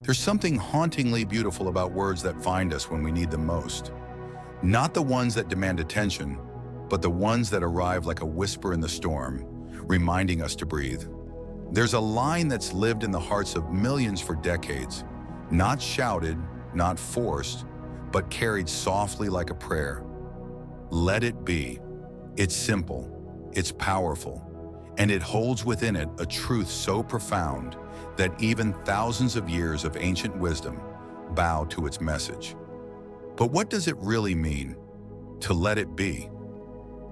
There's something hauntingly beautiful about words that find us when we need them most. Not the ones that demand attention, but the ones that arrive like a whisper in the storm, reminding us to breathe. There's a line that's lived in the hearts of millions for decades, not shouted, not forced, but carried softly like a prayer. Let it be. It's simple, it's powerful, and it holds within it a truth so profound that even thousands of years of ancient wisdom bow to its message. But what does it really mean, to let it be?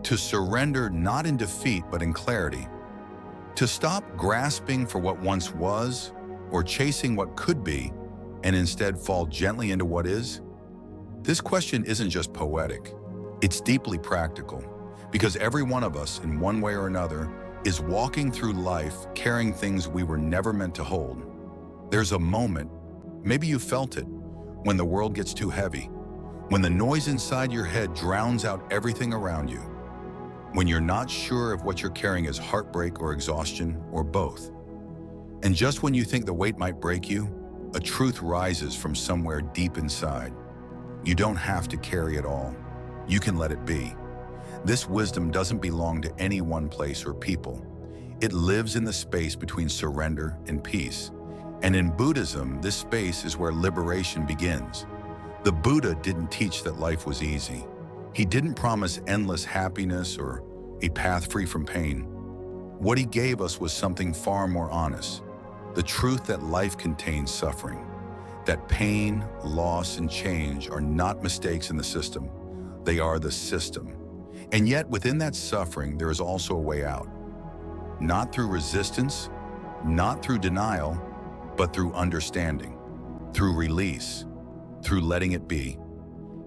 To surrender not in defeat but in clarity. To stop grasping for what once was or chasing what could be and instead fall gently into what is? This question isn't just poetic, it's deeply practical, because every one of us, in one way or another, is walking through life carrying things we were never meant to hold. There's a moment, maybe you felt it, when the world gets too heavy, when the noise inside your head drowns out everything around you, when you're not sure if what you're carrying is heartbreak or exhaustion or both. And just when you think the weight might break you, a truth rises from somewhere deep inside. You don't have to carry it all. You can let it be. This wisdom doesn't belong to any one place or people. It lives in the space between surrender and peace. And in Buddhism, this space is where liberation begins. The Buddha didn't teach that life was easy. He didn't promise endless happiness or a path free from pain. What he gave us was something far more honest. The truth that life contains suffering. That pain, loss, and change are not mistakes in the system. They are the system. And yet, within that suffering, there is also a way out. Not through resistance, not through denial, but through understanding, through release, through letting it be.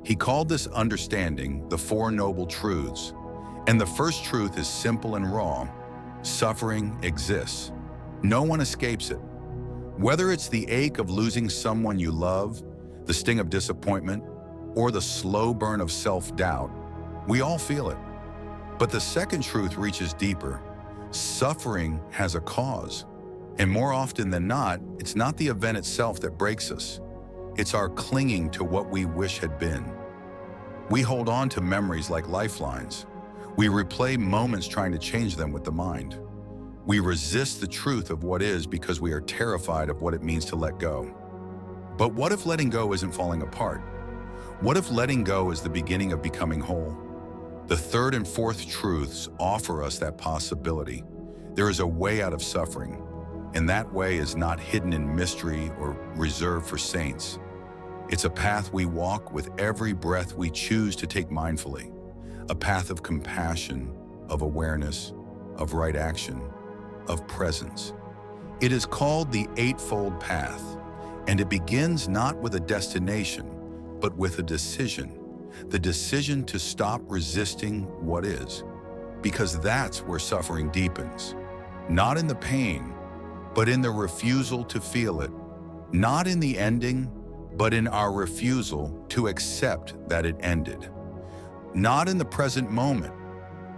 He called this understanding the Four Noble Truths. And the first truth is simple and raw. Suffering exists. No one escapes it. Whether it's the ache of losing someone you love, the sting of disappointment, or the slow burn of self-doubt, we all feel it. But the second truth reaches deeper. Suffering has a cause. And more often than not, it's not the event itself that breaks us. It's our clinging to what we wish had been. We hold on to memories like lifelines. We replay moments trying to change them with the mind. We resist the truth of what is because we are terrified of what it means to let go. But what if letting go isn't falling apart? What if letting go is the beginning of becoming whole? The third and fourth truths offer us that possibility. There is a way out of suffering, and that way is not hidden in mystery or reserved for saints. It's a path we walk with every breath we choose to take mindfully, a path of compassion, of awareness, of right action, of presence. It is called the Eightfold Path, and it begins not with a destination, but with a decision. The decision to stop resisting what is, because that's where suffering deepens. Not in the pain, but in the refusal to feel it. Not in the ending, but in our refusal to accept that it ended. Not in the present moment,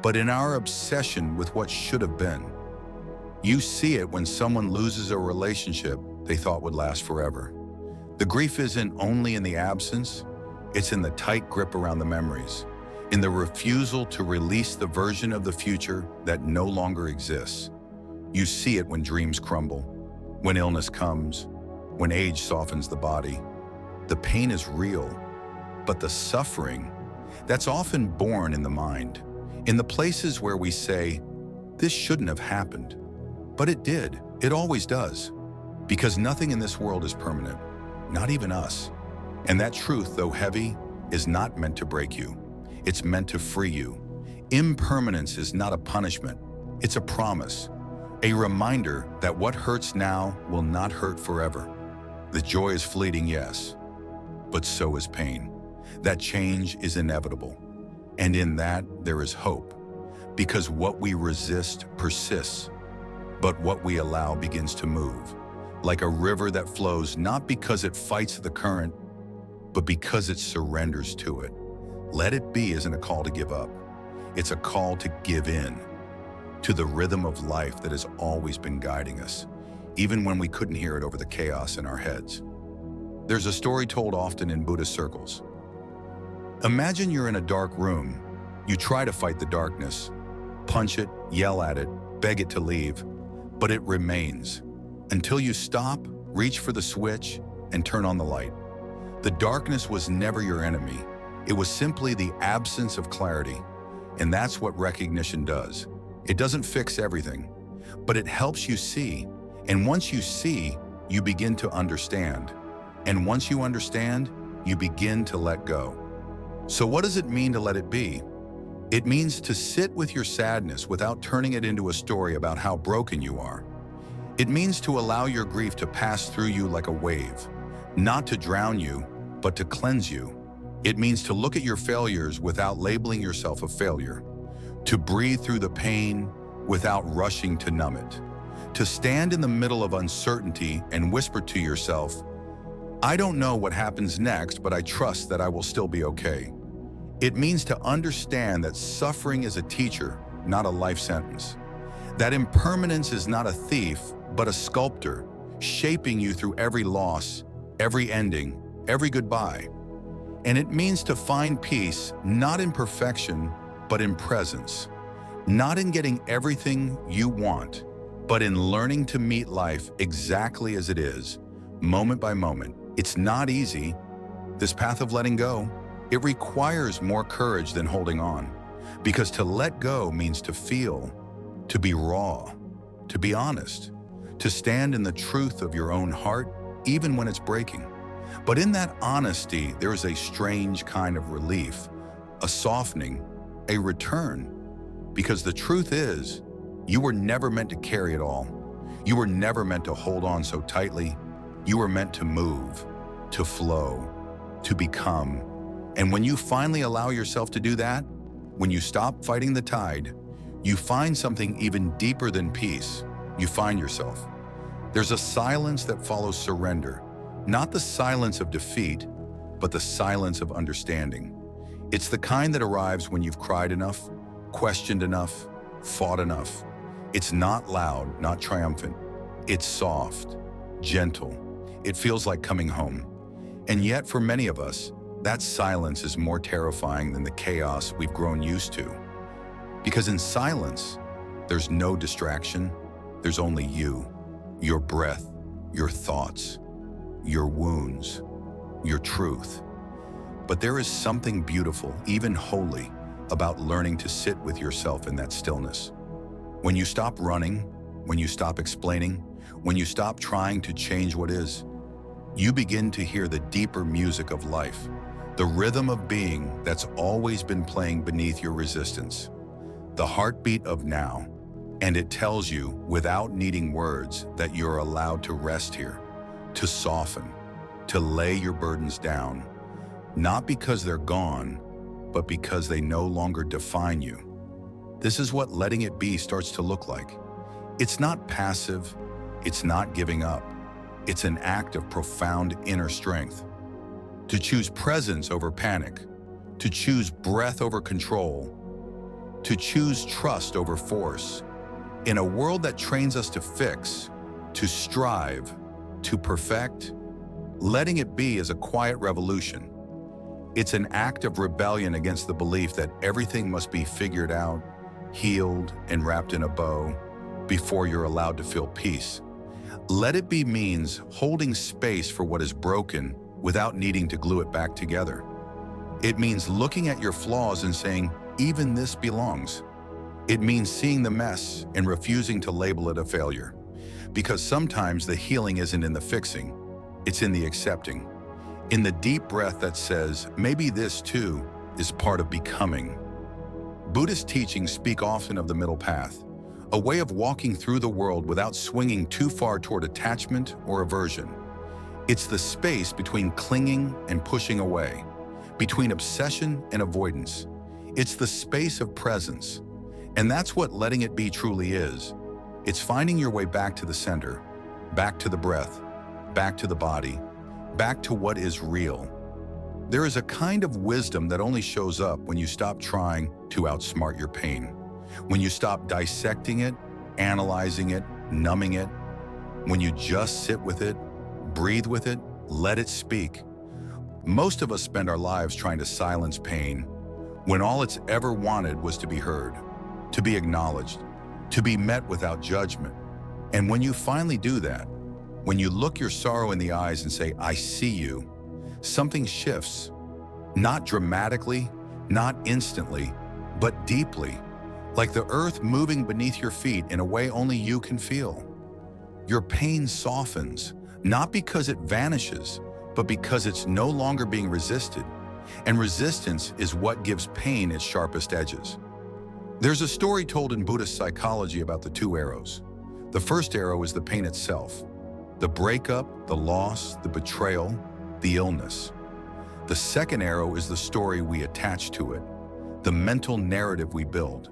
but in our obsession with what should have been. You see it when someone loses a relationship they thought would last forever. The grief isn't only in the absence, it's in the tight grip around the memories, in the refusal to release the version of the future that no longer exists. You see it when dreams crumble, when illness comes, when age softens the body. The pain is real, but the suffering, that's often born in the mind, in the places where we say, this shouldn't have happened. But it did. It always does. Because nothing in this world is permanent, not even us. And that truth, though heavy, is not meant to break you. It's meant to free you. Impermanence is not a punishment. It's a promise, a reminder that what hurts now will not hurt forever. The joy is fleeting, yes, but so is pain. That change is inevitable. And in that, there is hope. Because what we resist persists, but what we allow begins to move. Like a river that flows not because it fights the current, but because it surrenders to it. Let it be isn't a call to give up. It's a call to give in to the rhythm of life that has always been guiding us, even when we couldn't hear it over the chaos in our heads. There's a story told often in Buddhist circles. Imagine you're in a dark room. You try to fight the darkness, punch it, yell at it, beg it to leave, but it remains until you stop, reach for the switch, and turn on the light. The darkness was never your enemy. It was simply the absence of clarity. And that's what recognition does. It doesn't fix everything, but it helps you see. And once you see, you begin to understand. And once you understand, you begin to let go. So what does it mean to let it be? It means to sit with your sadness without turning it into a story about how broken you are. It means to allow your grief to pass through you like a wave, not to drown you, but to cleanse you. It means to look at your failures without labeling yourself a failure, to breathe through the pain without rushing to numb it, to stand in the middle of uncertainty and whisper to yourself, I don't know what happens next, but I trust that I will still be okay. It means to understand that suffering is a teacher, not a life sentence. That impermanence is not a thief, but a sculptor, shaping you through every loss, every ending, every goodbye. And it means to find peace, not in perfection, but in presence. Not in getting everything you want, but in learning to meet life exactly as it is, moment by moment. It's not easy. This path of letting go, it requires more courage than holding on. Because to let go means to feel, to be raw, to be honest, to stand in the truth of your own heart, even when it's breaking. But in that honesty, there is a strange kind of relief, a softening, a return. Because the truth is, you were never meant to carry it all. You were never meant to hold on so tightly. You were meant to move, to flow, to become. And when you finally allow yourself to do that, when you stop fighting the tide, you find something even deeper than peace. You find yourself. There's a silence that follows surrender, not the silence of defeat, but the silence of understanding. It's the kind that arrives when you've cried enough, questioned enough, fought enough. It's not loud, not triumphant. It's soft, gentle. It feels like coming home. And yet, for many of us, that silence is more terrifying than the chaos we've grown used to. Because in silence, there's no distraction. There's only you, your breath, your thoughts, your wounds, your truth. But there is something beautiful, even holy, about learning to sit with yourself in that stillness. When you stop running, when you stop explaining, when you stop trying to change what is, you begin to hear the deeper music of life, the rhythm of being that's always been playing beneath your resistance, the heartbeat of now. And it tells you, without needing words, that you're allowed to rest here, to soften, to lay your burdens down, not because they're gone, but because they no longer define you. This is what letting it be starts to look like. It's not passive, it's not giving up. It's an act of profound inner strength. To choose presence over panic, to choose breath over control, to choose trust over force. In a world that trains us to fix, to strive, to perfect, letting it be is a quiet revolution. It's an act of rebellion against the belief that everything must be figured out, healed, and wrapped in a bow before you're allowed to feel peace. Let it be means holding space for what is broken without needing to glue it back together. It means looking at your flaws and saying, even this belongs. It means seeing the mess and refusing to label it a failure. Because sometimes the healing isn't in the fixing, it's in the accepting. In the deep breath that says, maybe this too is part of becoming. Buddhist teachings speak often of the middle path, a way of walking through the world without swinging too far toward attachment or aversion. It's the space between clinging and pushing away, between obsession and avoidance. It's the space of presence. And that's what letting it be truly is. It's finding your way back to the center, back to the breath, back to the body, back to what is real. There is a kind of wisdom that only shows up when you stop trying to outsmart your pain, when you stop dissecting it, analyzing it, numbing it, when you just sit with it, breathe with it, Let it speak. Most of us spend our lives trying to silence pain when all it's ever wanted was to be heard, to be acknowledged, to be met without judgment. And when you finally do that, when you look your sorrow in the eyes and say, "I see you," something shifts. Not dramatically, not instantly, but deeply, like the earth moving beneath your feet in a way only you can feel. Your pain softens, not because it vanishes, but because it's no longer being resisted. And resistance is what gives pain its sharpest edges. There's a story told in Buddhist psychology about the two arrows. The first arrow is the pain itself, the breakup, the loss, the betrayal, the illness. The second arrow is the story we attach to it, the mental narrative we build.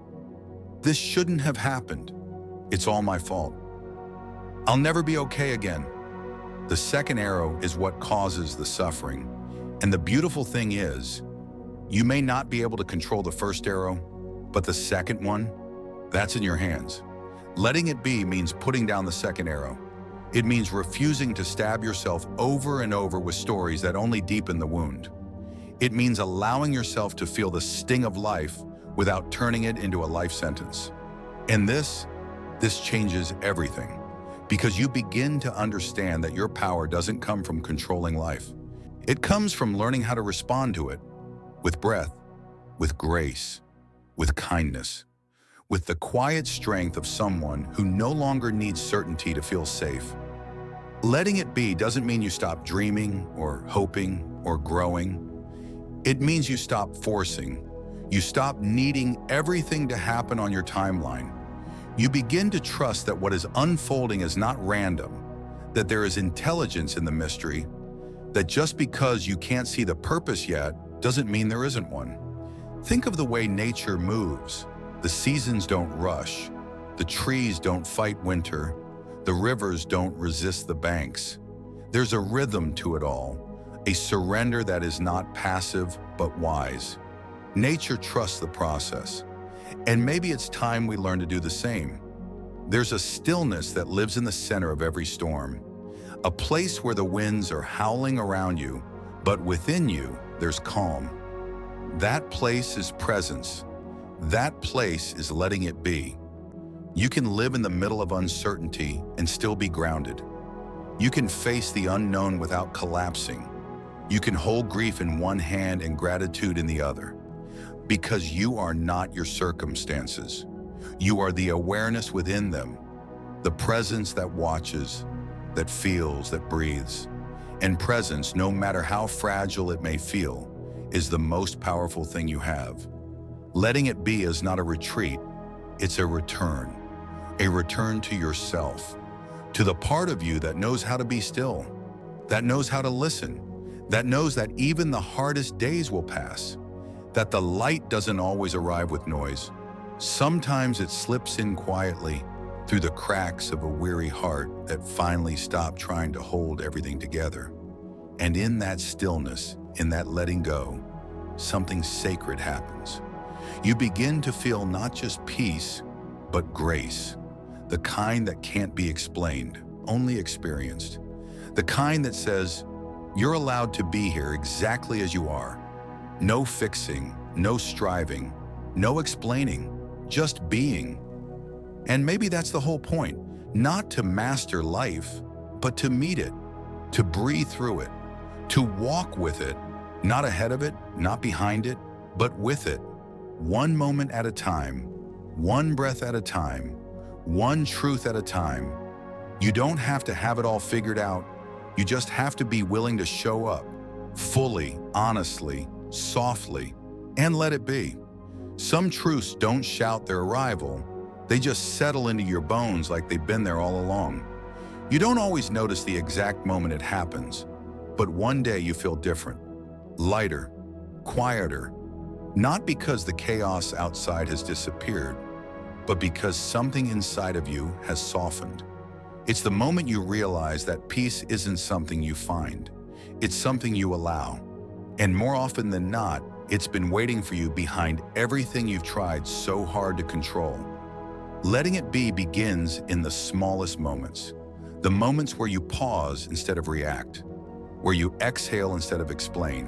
This shouldn't have happened. It's all my fault. I'll never be okay again. The second arrow is what causes the suffering. And the beautiful thing is, you may not be able to control the first arrow, but the second one, that's in your hands. Letting it be means putting down the second arrow. It means refusing to stab yourself over and over with stories that only deepen the wound. It means allowing yourself to feel the sting of life without turning it into a life sentence. And this changes everything, because you begin to understand that your power doesn't come from controlling life. It comes from learning how to respond to it with breath, with grace, with kindness, with the quiet strength of someone who no longer needs certainty to feel safe. Letting it be doesn't mean you stop dreaming or hoping or growing. It means you stop forcing. You stop needing everything to happen on your timeline. You begin to trust that what is unfolding is not random, that there is intelligence in the mystery, that just because you can't see the purpose yet doesn't mean there isn't one. Think of the way nature moves. The seasons don't rush. The trees don't fight winter. The rivers don't resist the banks. There's a rhythm to it all, a surrender that is not passive but wise. Nature trusts the process, and maybe it's time we learn to do the same. There's a stillness that lives in the center of every storm, a place where the winds are howling around you, but within you, there's calm. That place is presence. That place is letting it be. You can live in the middle of uncertainty and still be grounded. You can face the unknown without collapsing. You can hold grief in one hand and gratitude in the other. Because you are not your circumstances. You are the awareness within them, the presence that watches, that feels, that breathes. And presence, no matter how fragile it may feel, is the most powerful thing you have. Letting it be is not a retreat, it's a return to yourself, to the part of you that knows how to be still, that knows how to listen, that knows that even the hardest days will pass, that the light doesn't always arrive with noise. Sometimes it slips in quietly through the cracks of a weary heart that finally stopped trying to hold everything together. And in that stillness, in that letting go, something sacred happens. You begin to feel not just peace, but grace, the kind that can't be explained, only experienced. The kind that says, you're allowed to be here exactly as you are. No fixing, no striving, no explaining, just being. And maybe that's the whole point, not to master life, but to meet it, to breathe through it, to walk with it, not ahead of it, not behind it, but with it, one moment at a time, one breath at a time, one truth at a time. You don't have to have it all figured out. You just have to be willing to show up, fully, honestly, softly, and let it be. Some truths don't shout their arrival. They just settle into your bones like they've been there all along. You don't always notice the exact moment it happens, but one day you feel different, lighter, quieter, not because the chaos outside has disappeared, but because something inside of you has softened. It's the moment you realize that peace isn't something you find. It's something you allow. And more often than not, it's been waiting for you behind everything you've tried so hard to control. Letting it be begins in the smallest moments, the moments where you pause instead of react, where you exhale instead of explain,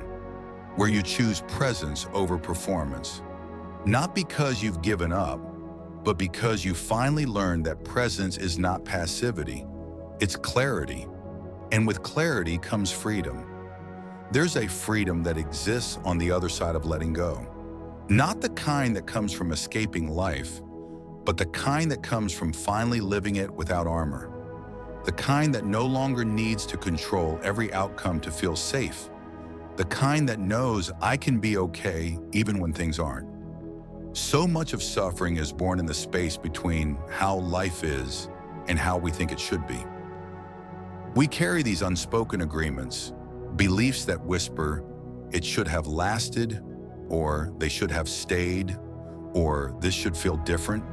where you choose presence over performance. Not because you've given up, but because you finally learned that presence is not passivity, it's clarity. And with clarity comes freedom. There's a freedom that exists on the other side of letting go. Not the kind that comes from escaping life, but the kind that comes from finally living it without armor. The kind that no longer needs to control every outcome to feel safe. The kind that knows I can be okay even when things aren't. So much of suffering is born in the space between how life is and how we think it should be. We carry these unspoken agreements, beliefs that whisper, it should have lasted, or they should have stayed, or this should feel different.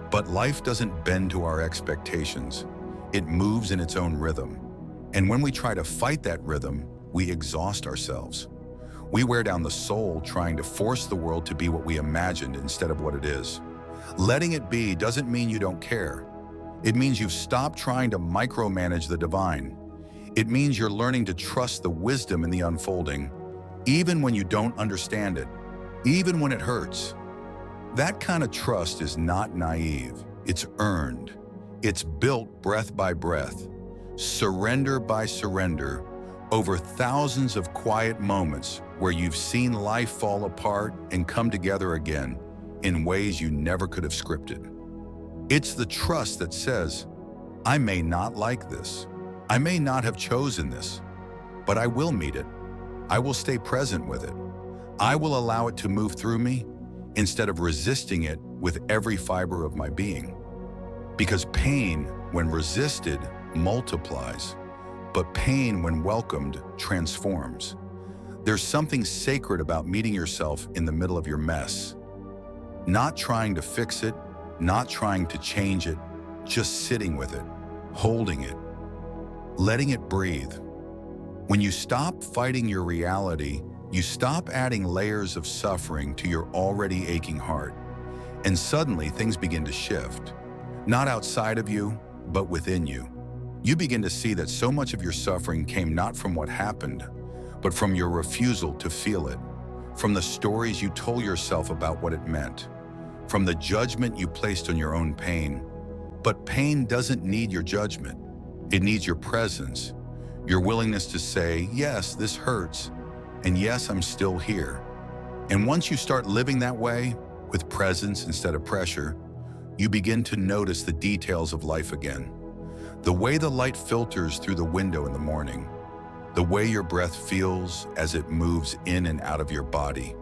But life doesn't bend to our expectations. It moves in its own rhythm. And when we try to fight that rhythm, we exhaust ourselves. We wear down the soul trying to force the world to be what we imagined instead of what it is. Letting it be doesn't mean you don't care. It means you've stopped trying to micromanage the divine. It means you're learning to trust the wisdom in the unfolding, even when you don't understand it, even when it hurts. That kind of trust is not naive. It's earned. It's built breath by breath, surrender by surrender, over thousands of quiet moments where you've seen life fall apart and come together again in ways you never could have scripted. It's the trust that says, I may not like this. I may not have chosen this, but I will meet it. I will stay present with it. I will allow it to move through me instead of resisting it with every fiber of my being. Because pain, when resisted, multiplies, but pain, when welcomed, transforms. There's something sacred about meeting yourself in the middle of your mess. Not trying to fix it, not trying to change it, just sitting with it, holding it, letting it breathe. When you stop fighting your reality, you stop adding layers of suffering to your already aching heart. And suddenly things begin to shift. Not outside of you, but within you. You begin to see that so much of your suffering came not from what happened, but from your refusal to feel it, from the stories you told yourself about what it meant, from the judgment you placed on your own pain. But pain doesn't need your judgment. It needs your presence, your willingness to say, yes, this hurts, and yes, I'm still here. And once you start living that way, with presence instead of pressure, you begin to notice the details of life again. The way the light filters through the window in the morning, the way your breath feels as it moves in and out of your body,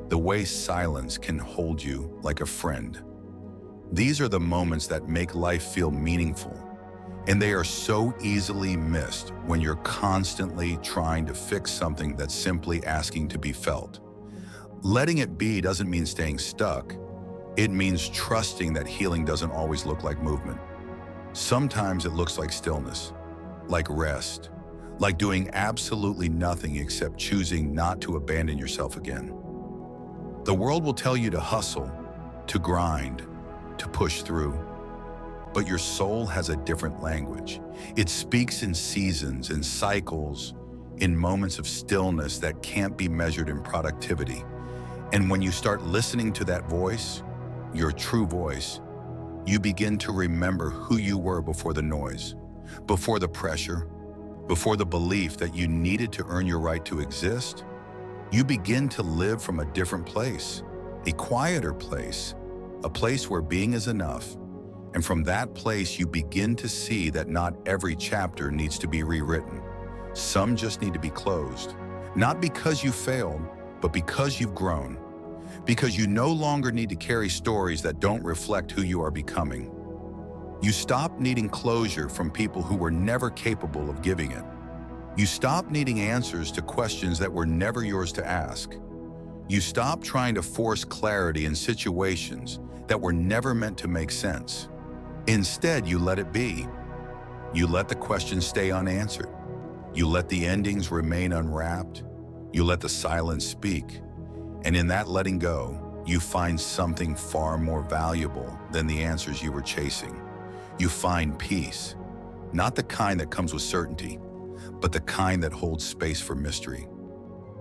the way silence can hold you like a friend. These are the moments that make life feel meaningful, and they are so easily missed when you're constantly trying to fix something that's simply asking to be felt. Letting it be doesn't mean staying stuck. It means trusting that healing doesn't always look like movement. Sometimes it looks like stillness, like rest, like doing absolutely nothing except choosing not to abandon yourself again. The world will tell you to hustle, to grind, to push through. But your soul has a different language. It speaks in seasons, in cycles, in moments of stillness that can't be measured in productivity. And when you start listening to that voice, your true voice, you begin to remember who you were before the noise, before the pressure, before the belief that you needed to earn your right to exist. You begin to live from a different place, a quieter place, a place where being is enough. And from that place, you begin to see that not every chapter needs to be rewritten. Some just need to be closed, not because you failed, but because you've grown. Because you no longer need to carry stories that don't reflect who you are becoming. You stop needing closure from people who were never capable of giving it. You stop needing answers to questions that were never yours to ask. You stop trying to force clarity in situations that were never meant to make sense. Instead, you let it be. You let the questions stay unanswered. You let the endings remain unwrapped. You let the silence speak. And in that letting go, you find something far more valuable than the answers you were chasing. You find peace, not the kind that comes with certainty, but the kind that holds space for mystery.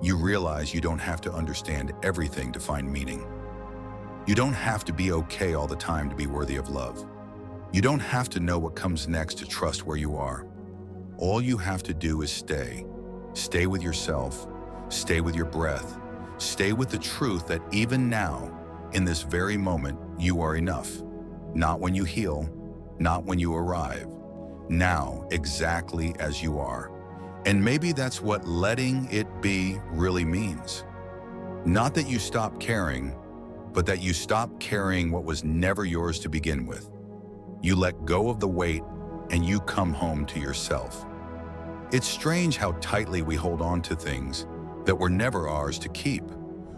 You realize you don't have to understand everything to find meaning. You don't have to be okay all the time to be worthy of love. You don't have to know what comes next to trust where you are. All you have to do is stay. Stay with yourself. Stay with your breath. Stay with the truth that even now, in this very moment, you are enough. Not when you heal, not when you arrive. Now, exactly as you are. And maybe that's what letting it be really means. Not that you stop caring, but that you stop carrying what was never yours to begin with. You let go of the weight and you come home to yourself. It's strange how tightly we hold on to things that were never ours to keep.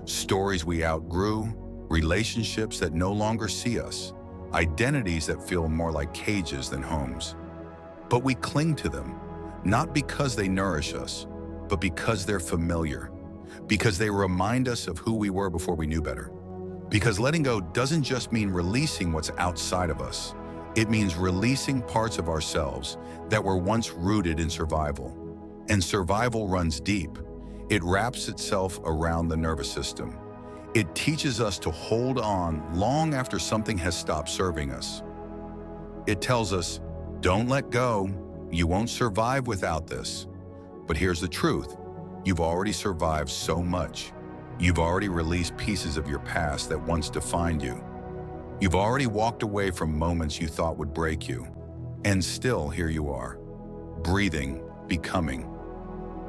Stories we outgrew, relationships that no longer see us, identities that feel more like cages than homes. But we cling to them, not because they nourish us, but because they're familiar, because they remind us of who we were before we knew better. Because letting go doesn't just mean releasing what's outside of us. It means releasing parts of ourselves that were once rooted in survival. And survival runs deep. It wraps itself around the nervous system. It teaches us to hold on long after something has stopped serving us. It tells us, don't let go. You won't survive without this. But here's the truth. You've already survived so much. You've already released pieces of your past that once defined you. You've already walked away from moments you thought would break you. And still, here you are, breathing, becoming.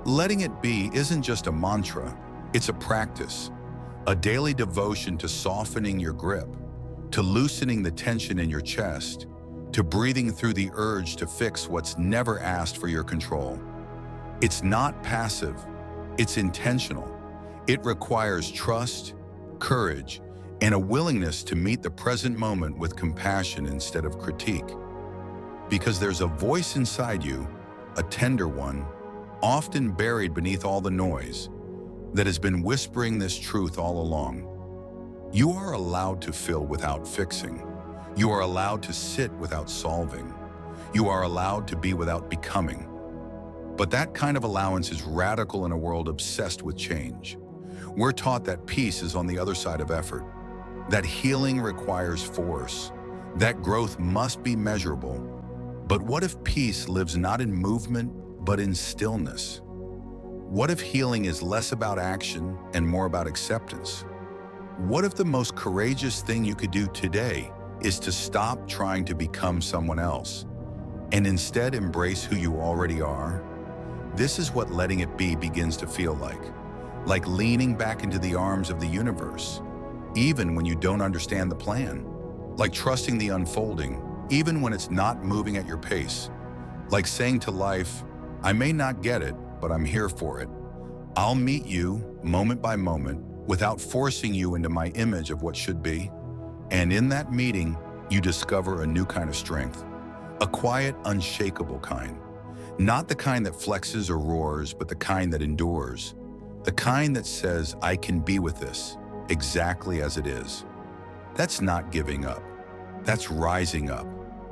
Letting it be isn't just a mantra, it's a practice. A daily devotion to softening your grip, to loosening the tension in your chest, to breathing through the urge to fix what's never asked for your control. It's not passive, it's intentional. It requires trust, courage, and a willingness to meet the present moment with compassion instead of critique. Because there's a voice inside you, a tender one, often buried beneath all the noise, that has been whispering this truth all along. You are allowed to feel without fixing. You are allowed to sit without solving. You are allowed to be without becoming. But that kind of allowance is radical in a world obsessed with change. We're taught that peace is on the other side of effort, that healing requires force, that growth must be measurable. But what if peace lives not in movement, but in stillness? What if healing is less about action and more about acceptance? What if the most courageous thing you could do today is to stop trying to become someone else and instead embrace who you already are? This is what letting it be begins to feel like leaning back into the arms of the universe, even when you don't understand the plan, like trusting the unfolding, even when it's not moving at your pace, like saying to life, I may not get it, but I'm here for it. I'll meet you moment by moment without forcing you into my image of what should be. And in that meeting, you discover a new kind of strength, a quiet, unshakable kind. Not the kind that flexes or roars, but the kind that endures. The kind that says, I can be with this exactly as it is. That's not giving up. That's rising up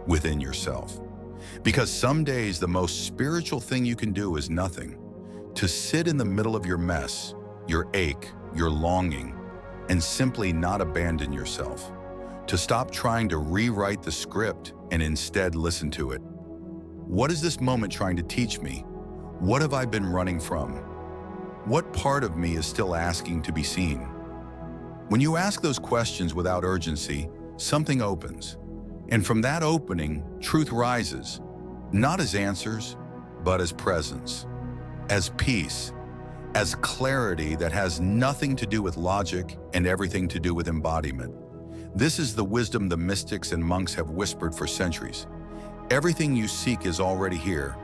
within yourself. Because some days the most spiritual thing you can do is nothing. To sit in the middle of your mess, your ache, your longing, and simply not abandon yourself. To stop trying to rewrite the script and instead listen to it. What is this moment trying to teach me? What have I been running from? What part of me is still asking to be seen? When you ask those questions without urgency, something opens. And from that opening, truth rises, not as answers, but as presence, as peace, as clarity that has nothing to do with logic and everything to do with embodiment. This is the wisdom the mystics and monks have whispered for centuries. Everything you seek is already here,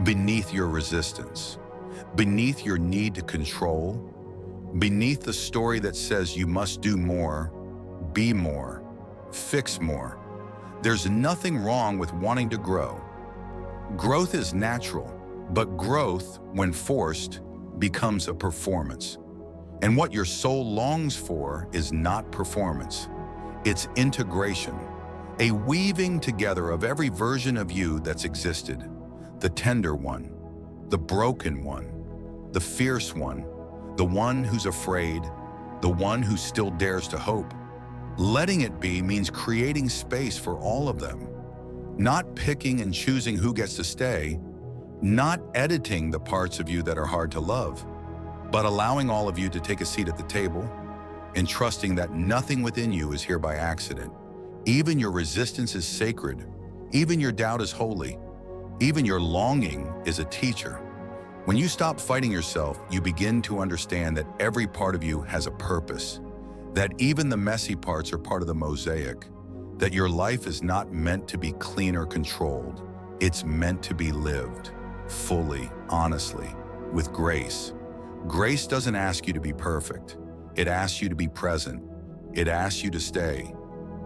beneath your resistance, beneath your need to control, beneath the story that says you must do more, be more, fix more. There's nothing wrong with wanting to grow. Growth is natural, but growth, when forced, becomes a performance. And what your soul longs for is not performance. It's integration, a weaving together of every version of you that's existed. The tender one, the broken one, the fierce one, the one who's afraid, the one who still dares to hope. Letting it be means creating space for all of them, not picking and choosing who gets to stay, not editing the parts of you that are hard to love, but allowing all of you to take a seat at the table and trusting that nothing within you is here by accident. Even your resistance is sacred. Even your doubt is holy. Even your longing is a teacher. When you stop fighting yourself, you begin to understand that every part of you has a purpose, that even the messy parts are part of the mosaic, that your life is not meant to be clean or controlled. It's meant to be lived fully, honestly, with grace. Grace doesn't ask you to be perfect. It asks you to be present. It asks you to stay,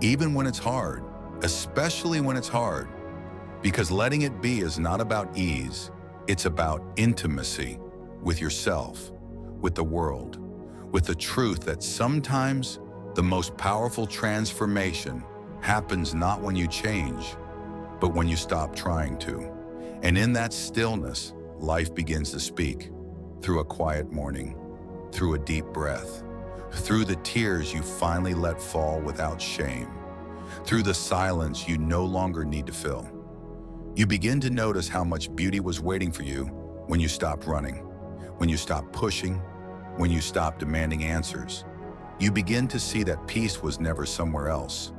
even when it's hard, especially when it's hard, because letting it be is not about ease. It's about intimacy with yourself, with the world, with the truth that sometimes the most powerful transformation happens not when you change, but when you stop trying to. And in that stillness, life begins to speak through a quiet morning, through a deep breath, through the tears you finally let fall without shame, through the silence you no longer need to fill. You begin to notice how much beauty was waiting for you when you stopped running, when you stopped pushing, when you stopped demanding answers. You begin to see that peace was never somewhere else.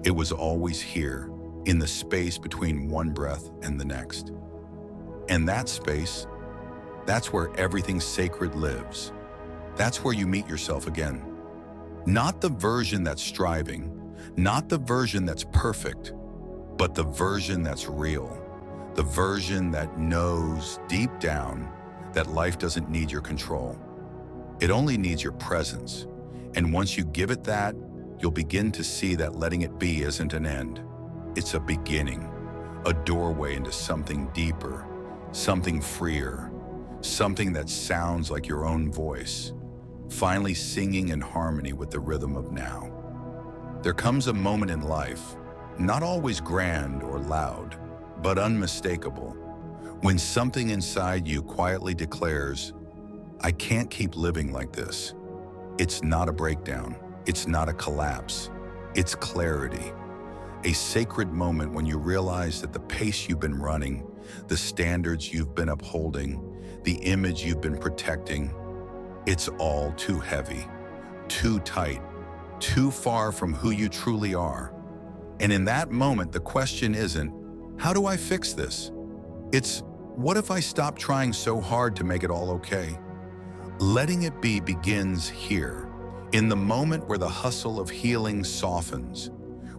It was always here, in the space between one breath and the next. And that space, that's where everything sacred lives. That's where you meet yourself again. Not the version that's striving, not the version that's perfect, but the version that's real, the version that knows deep down that life doesn't need your control. It only needs your presence. And once you give it that, you'll begin to see that letting it be isn't an end. It's a beginning, a doorway into something deeper, something freer, something that sounds like your own voice, finally singing in harmony with the rhythm of now. There comes a moment in life, not always grand or loud, but unmistakable, when something inside you quietly declares, I can't keep living like this. It's not a breakdown. It's not a collapse. It's clarity. A sacred moment when you realize that the pace you've been running, the standards you've been upholding, the image you've been protecting, it's all too heavy, too tight, too far from who you truly are. And in that moment, the question isn't, how do I fix this? It's, what if I stop trying so hard to make it all okay? Letting it be begins here, in the moment where the hustle of healing softens,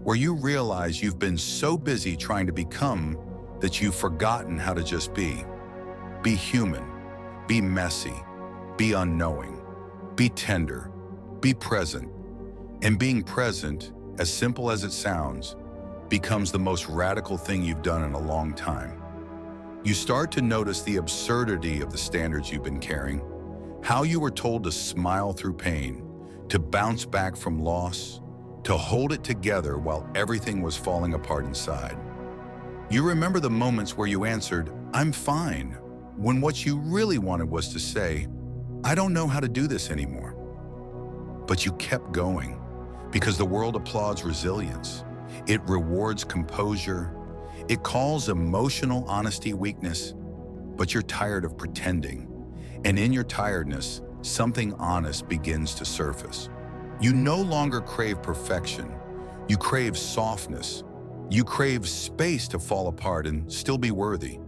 where you realize you've been so busy trying to become that you've forgotten how to just be. Be human, be messy, be unknowing, be tender, be present. And being present, as simple as it sounds, becomes the most radical thing you've done in a long time. You start to notice the absurdity of the standards you've been carrying, how you were told to smile through pain, to bounce back from loss, to hold it together while everything was falling apart inside. You remember the moments where you answered, I'm fine, when what you really wanted was to say, I don't know how to do this anymore. But you kept going, because the world applauds resilience. It rewards composure. It calls emotional honesty weakness, but you're tired of pretending. And in your tiredness, something honest begins to surface. You no longer crave perfection. You crave softness. You crave space to fall apart and still be worthy.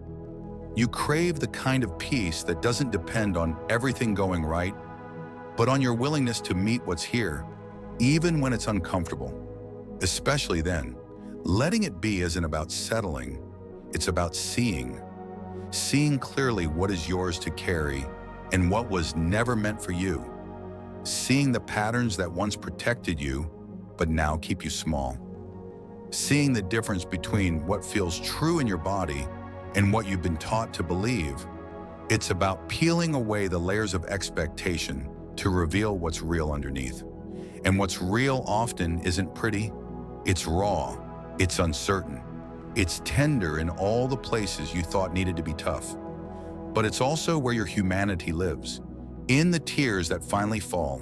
You crave the kind of peace that doesn't depend on everything going right, but on your willingness to meet what's here, even when it's uncomfortable. Especially then, letting it be isn't about settling. It's about seeing clearly what is yours to carry and what was never meant for you. Seeing the patterns that once protected you, but now keep you small. Seeing the difference between what feels true in your body and what you've been taught to believe. It's about peeling away the layers of expectation to reveal what's real underneath. And what's real often isn't pretty. It's raw, it's uncertain, it's tender in all the places you thought needed to be tough. but it's also where your humanity lives. In the tears that finally fall,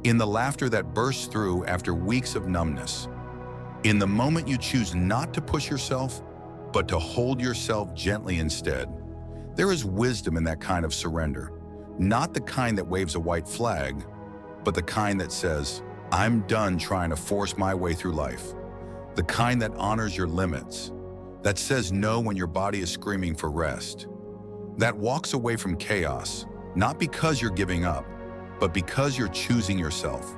in the laughter that bursts through after weeks of numbness, in the moment you choose not to push yourself, but to hold yourself gently instead. There is wisdom in that kind of surrender, not the kind that waves a white flag, but the kind that says, I'm done trying to force my way through life. The kind that honors your limits, that says no when your body is screaming for rest, that walks away from chaos, not because you're giving up, but because you're choosing yourself.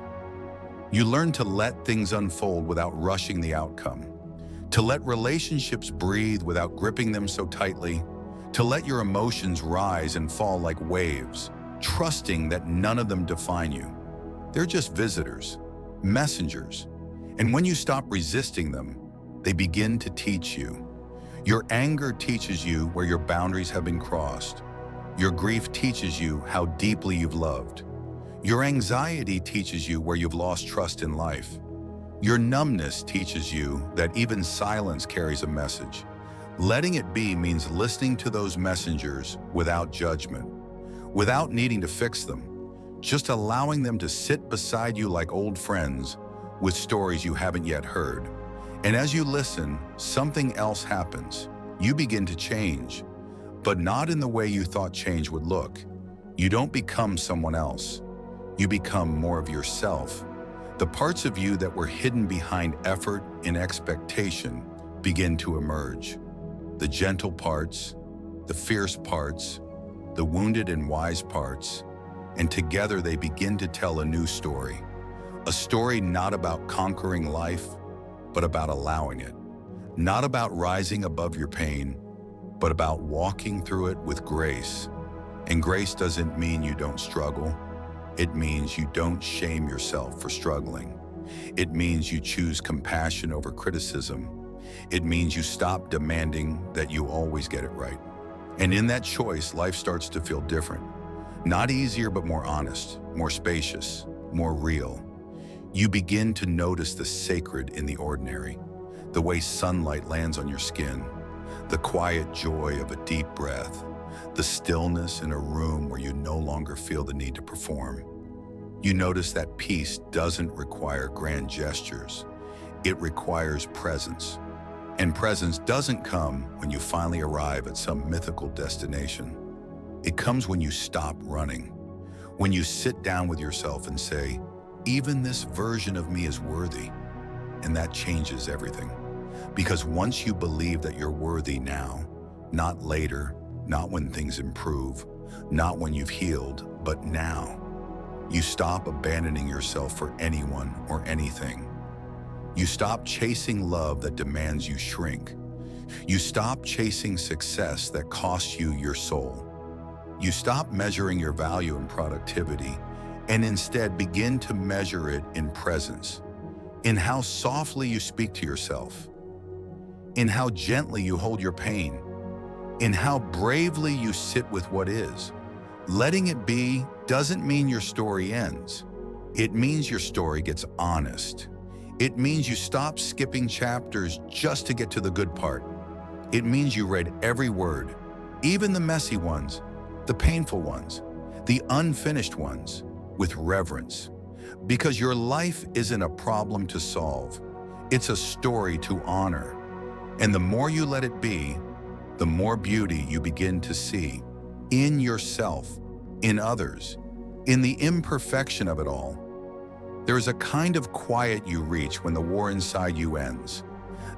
You learn to let things unfold without rushing the outcome, to let relationships breathe without gripping them so tightly, to let your emotions rise and fall like waves, trusting that none of them define you. They're just visitors, messengers, and when you stop resisting them, they begin to teach you. Your anger teaches you where your boundaries have been crossed. Your grief teaches you how deeply you've loved. Your anxiety teaches you where you've lost trust in life. Your numbness teaches you that even silence carries a message. Letting it be means listening to those messengers without judgment, without needing to fix them, just allowing them to sit beside you like old friends with stories you haven't yet heard. And as you listen, something else happens. You begin to change, but not in the way you thought change would look. You don't become someone else. You become more of yourself. The parts of you that were hidden behind effort and expectation begin to emerge. The gentle parts, the fierce parts, the wounded and wise parts, and together they begin to tell a new story. A story not about conquering life, but about allowing it. Not about rising above your pain, but about walking through it with grace. And grace doesn't mean you don't struggle. It means you don't shame yourself for struggling. It means you choose compassion over criticism. It means you stop demanding that you always get it right. And in that choice, life starts to feel different. Not easier, but more honest, more spacious, more real. You begin to notice the sacred in the ordinary, the way sunlight lands on your skin, the quiet joy of a deep breath, the stillness in a room where you no longer feel the need to perform. You notice that peace doesn't require grand gestures. It requires presence. And presence doesn't come when you finally arrive at some mythical destination. It comes when you stop running, when you sit down with yourself and say, even this version of me is worthy. And that changes everything. Because once you believe that you're worthy now, not later, not when things improve, not when you've healed, but now, you stop abandoning yourself for anyone or anything. You stop chasing love that demands you shrink. You stop chasing success that costs you your soul. You stop measuring your value in productivity and instead begin to measure it in presence, in how softly you speak to yourself, in how gently you hold your pain, in how bravely you sit with what is. Letting it be doesn't mean your story ends. It means your story gets honest. It means you stop skipping chapters just to get to the good part. It means you read every word, even the messy ones, the painful ones, the unfinished ones, with reverence. Because your life isn't a problem to solve. It's a story to honor. And the more you let it be, the more beauty you begin to see in yourself, in others, in the imperfection of it all. There is a kind of quiet you reach when the war inside you ends.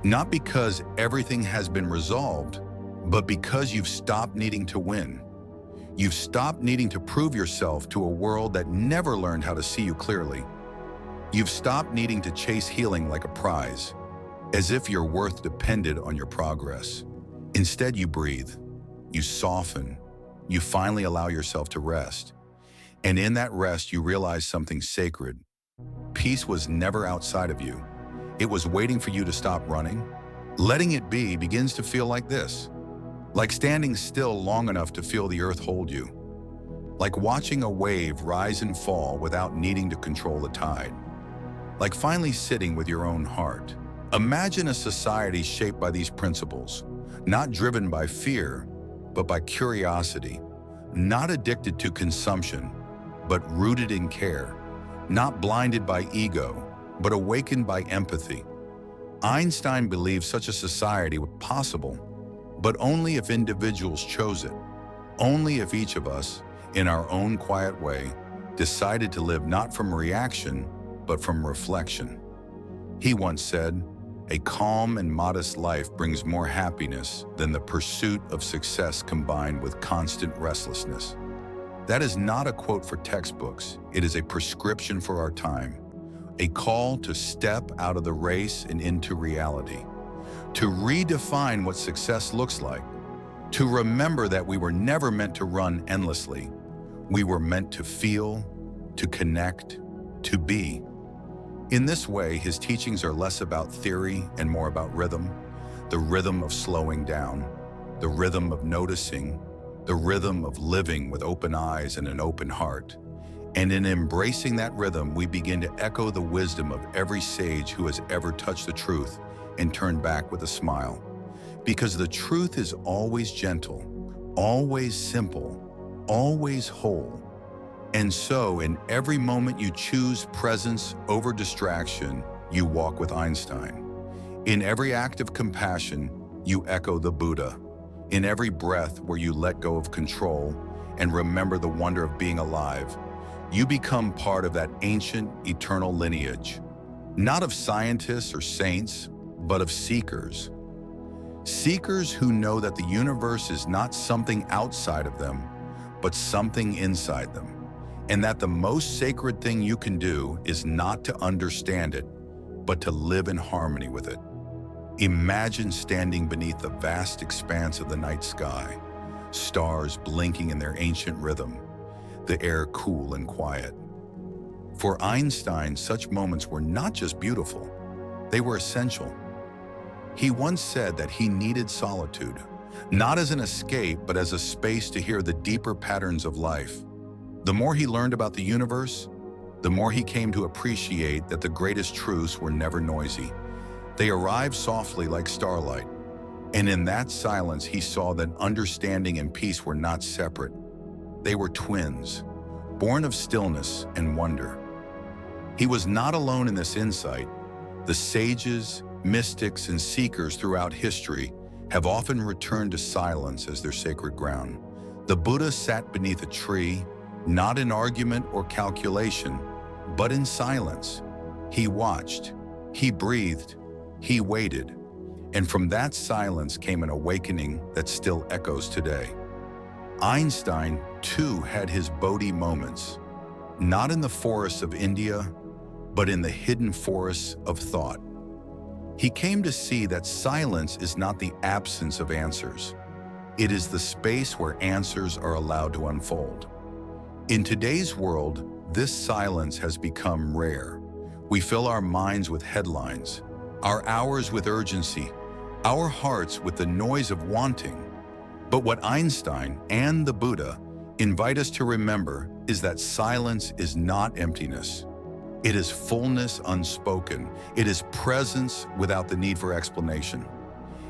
Not because everything has been resolved, but because you've stopped needing to win. You've stopped needing to prove yourself to a world that never learned how to see you clearly. You've stopped needing to chase healing like a prize, as if your worth depended on your progress. Instead, you breathe, you soften, you finally allow yourself to rest. And in that rest, you realize something sacred. Peace was never outside of you. It was waiting for you to stop running. Letting it be begins to feel like this. Like standing still long enough to feel the earth hold you. Like watching a wave rise and fall without needing to control the tide. Like finally sitting with your own heart. Imagine a society shaped by these principles, not driven by fear, but by curiosity. not addicted to consumption, but rooted in care, not blinded by ego, but awakened by empathy. Einstein believed such a society was possible, but only if individuals chose it, only if each of us, in our own quiet way, decided to live not from reaction, but from reflection. He once said, "A calm and modest life brings more happiness than the pursuit of success combined with constant restlessness." That is not a quote for textbooks. It is a prescription for our time, a call to step out of the race and into reality, to redefine what success looks like, to remember that we were never meant to run endlessly. We were meant to feel, to connect, to be. In this way, his teachings are less about theory and more about rhythm, the rhythm of slowing down, the rhythm of noticing, the rhythm of living with open eyes and an open heart. And in embracing that rhythm, we begin to echo the wisdom of every sage who has ever touched the truth and turned back with a smile. Because the truth is always gentle, always simple, always whole. And so, in every moment you choose presence over distraction, you walk with Einstein. In every act of compassion, you echo the Buddha. In every breath where you let go of control and remember the wonder of being alive, you become part of that ancient, eternal lineage, not of scientists or saints, but of seekers. Seekers who know that the universe is not something outside of them, but something inside them. And that the most sacred thing you can do is not to understand it, but to live in harmony with it. Imagine standing beneath the vast expanse of the night sky, stars blinking in their ancient rhythm, the air cool and quiet. For Einstein, such moments were not just beautiful, they were essential. He once said that he needed solitude, not as an escape, but as a space to hear the deeper patterns of life. The more he learned about the universe, the more he came to appreciate that the greatest truths were never noisy. They arrived softly like starlight, and in that silence he saw that understanding and peace were not separate. They were twins, born of stillness and wonder. He was not alone in this insight. The sages, mystics, and seekers throughout history have often returned to silence as their sacred ground. The Buddha sat beneath a tree, not in argument or calculation, but in silence. He watched, he breathed, he waited, and from that silence came an awakening that still echoes today. Einstein, too, had his Bodhi moments, not in the forests of India, but in the hidden forests of thought. He came to see that silence is not the absence of answers. It is the space where answers are allowed to unfold. In today's world, this silence has become rare. We fill our minds with headlines, our hours with urgency, our hearts with the noise of wanting. But what Einstein and the Buddha invite us to remember is that silence is not emptiness. It is fullness unspoken. It is presence without the need for explanation.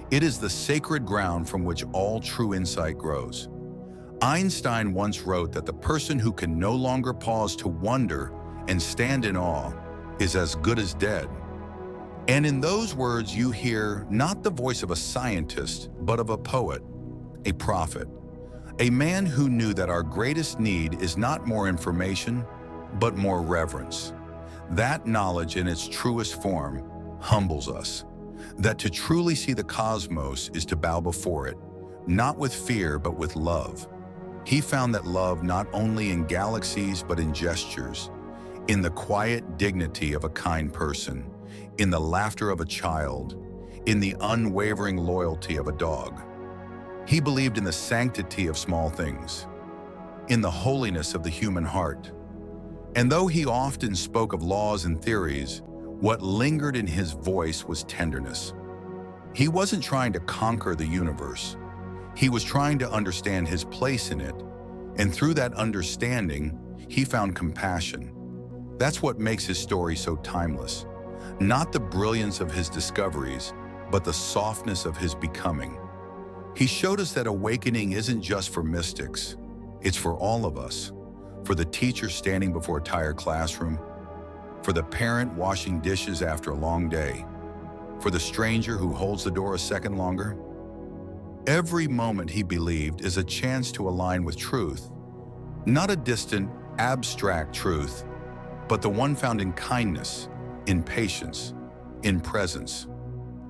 It is the sacred ground from which all true insight grows. Einstein once wrote that the person who can no longer pause to wonder and stand in awe is as good as dead. And in those words you hear not the voice of a scientist, but of a poet, a prophet, a man who knew that our greatest need is not more information, but more reverence. That knowledge in its truest form humbles us, that to truly see the cosmos is to bow before it, not with fear, but with love. He found that love not only in galaxies, but in gestures, in the quiet dignity of a kind person, in the laughter of a child, in the unwavering loyalty of a dog. He believed in the sanctity of small things, in the holiness of the human heart. And though he often spoke of laws and theories, what lingered in his voice was tenderness. He wasn't trying to conquer the universe. He was trying to understand his place in it, and through that understanding, he found compassion. That's what makes his story so timeless. Not the brilliance of his discoveries, but the softness of his becoming. He showed us that awakening isn't just for mystics. It's for all of us, for the teacher standing before a tired classroom, for the parent washing dishes after a long day, for the stranger who holds the door a second longer. Every moment, he believed, is a chance to align with truth, not a distant, abstract truth, but the one found in kindness, in patience, in presence.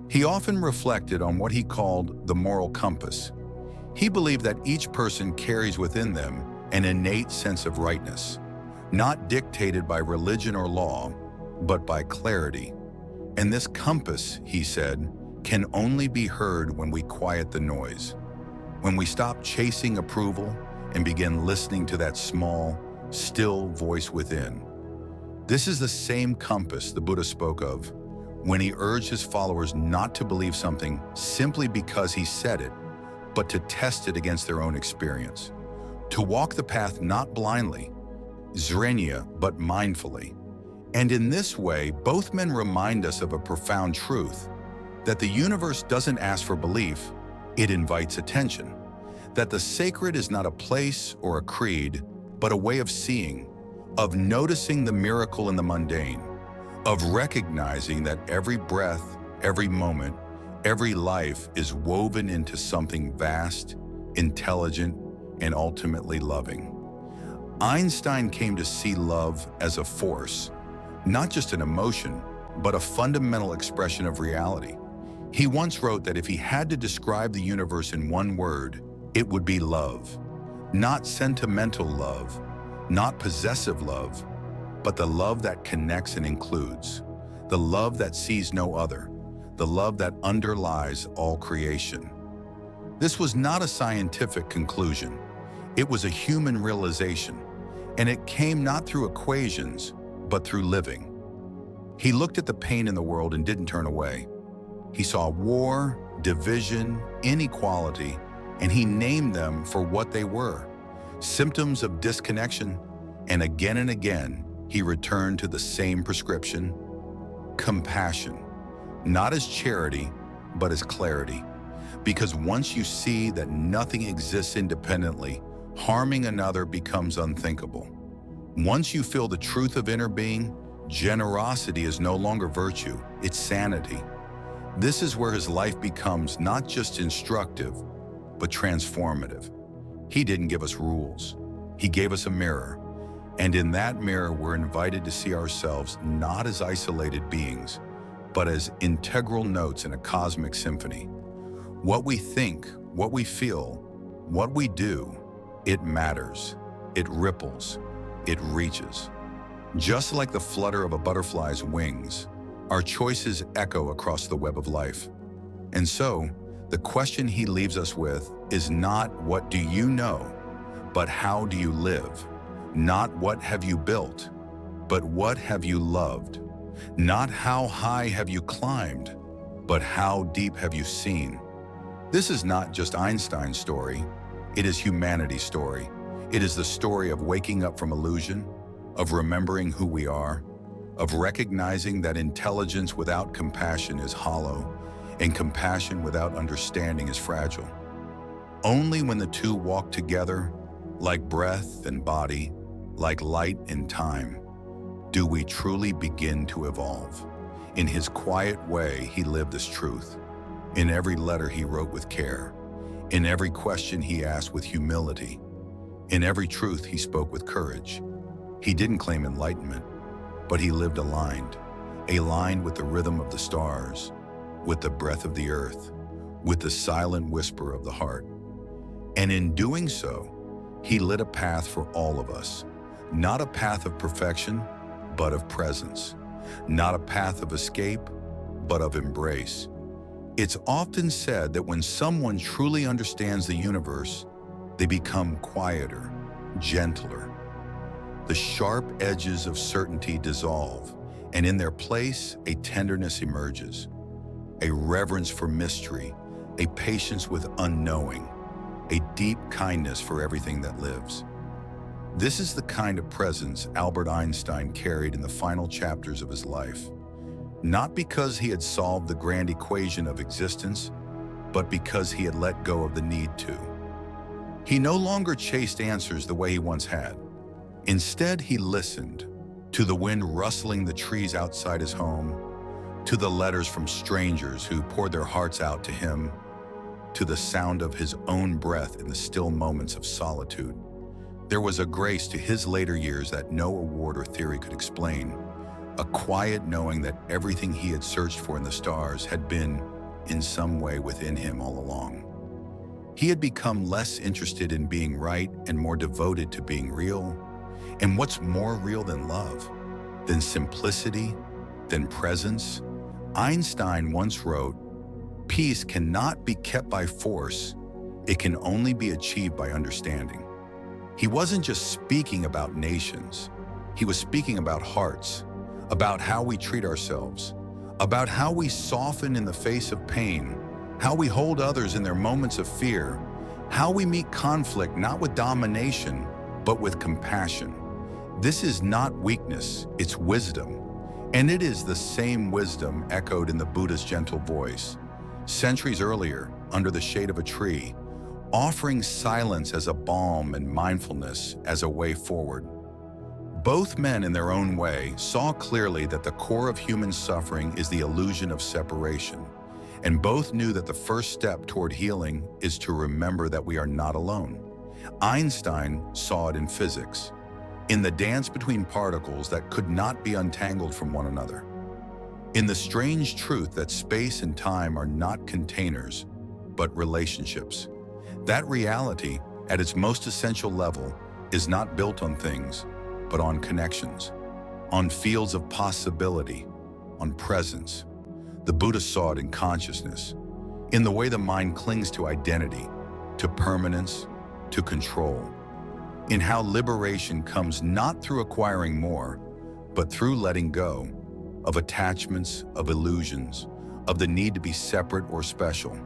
He often reflected on what he called the moral compass. He believed that each person carries within them an innate sense of rightness, not dictated by religion or law, but by clarity. And this compass, he said, can only be heard when we quiet the noise, when we stop chasing approval and begin listening to that small, still voice within. This is the same compass the Buddha spoke of when he urged his followers not to believe something simply because he said it, but to test it against their own experience. To walk the path not blindly, zrenya, but mindfully. And in this way, both men remind us of a profound truth, that the universe doesn't ask for belief, it invites attention. That the sacred is not a place or a creed, but a way of seeing, of noticing the miracle in the mundane, of recognizing that every breath, every moment, every life is woven into something vast, intelligent, and ultimately loving. Einstein came to see love as a force, not just an emotion, but a fundamental expression of reality. He once wrote that if he had to describe the universe in one word, it would be love. Not sentimental love, not possessive love, but the love that connects and includes, the love that sees no other, the love that underlies all creation. This was not a scientific conclusion. It was a human realization, and it came not through equations, but through living. He looked at the pain in the world and didn't turn away. He saw war, division, inequality, and he named them for what they were, symptoms of disconnection, and again, he returned to the same prescription: compassion, not as charity, but as clarity. Because once you see that nothing exists independently, harming another becomes unthinkable. Once you feel the truth of inner being, generosity is no longer virtue, it's sanity. This is where his life becomes not just instructive, but transformative. He didn't give us rules. He gave us a mirror. And in that mirror, we're invited to see ourselves not as isolated beings, but as integral notes in a cosmic symphony. What we think, what we feel, what we do, it matters, it ripples, it reaches. Just like the flutter of a butterfly's wings, our choices echo across the web of life. And so, the question he leaves us with is not what do you know, but how do you live? Not what have you built, but what have you loved? Not how high have you climbed, but how deep have you seen? This is not just Einstein's story, it is humanity's story. It is the story of waking up from illusion, of remembering who we are, of recognizing that intelligence without compassion is hollow, and compassion without understanding is fragile. Only when the two walk together, like breath and body, like light and time, do we truly begin to evolve. In his quiet way, he lived this truth. In every letter he wrote with care, in every question he asked with humility, in every truth he spoke with courage. He didn't claim enlightenment, but he lived aligned with the rhythm of the stars, with the breath of the earth, with the silent whisper of the heart. And in doing so, he lit a path for all of us, not a path of perfection, but of presence, not a path of escape, but of embrace. It's often said that when someone truly understands the universe, they become quieter, gentler. The sharp edges of certainty dissolve, and in their place, a tenderness emerges, a reverence for mystery, a patience with unknowing, a deep kindness for everything that lives. This is the kind of presence Albert Einstein carried in the final chapters of his life, not because he had solved the grand equation of existence, but because he had let go of the need to. He no longer chased answers the way he once had. Instead, he listened to the wind rustling the trees outside his home, to the letters from strangers who poured their hearts out to him, to the sound of his own breath in the still moments of solitude. There was a grace to his later years that no award or theory could explain, a quiet knowing that everything he had searched for in the stars had been, in some way, within him all along. He had become less interested in being right and more devoted to being real. And what's more real than love, than simplicity, than presence? Einstein once wrote, "Peace cannot be kept by force, it can only be achieved by understanding." He wasn't just speaking about nations, he was speaking about hearts, about how we treat ourselves, about how we soften in the face of pain, how we hold others in their moments of fear, how we meet conflict not with domination, but with compassion. This is not weakness, it's wisdom. And it is the same wisdom echoed in the Buddha's gentle voice, centuries earlier, under the shade of a tree, offering silence as a balm and mindfulness as a way forward. Both men, in their own way, saw clearly that the core of human suffering is the illusion of separation, and both knew that the first step toward healing is to remember that we are not alone. Einstein saw it in physics, in the dance between particles that could not be untangled from one another, in the strange truth that space and time are not containers, but relationships. That reality, at its most essential level, is not built on things, but on connections, on fields of possibility, on presence. The Buddha saw it in consciousness, in the way the mind clings to identity, to permanence, to control, in how liberation comes not through acquiring more, but through letting go of attachments, of illusions, of the need to be separate or special.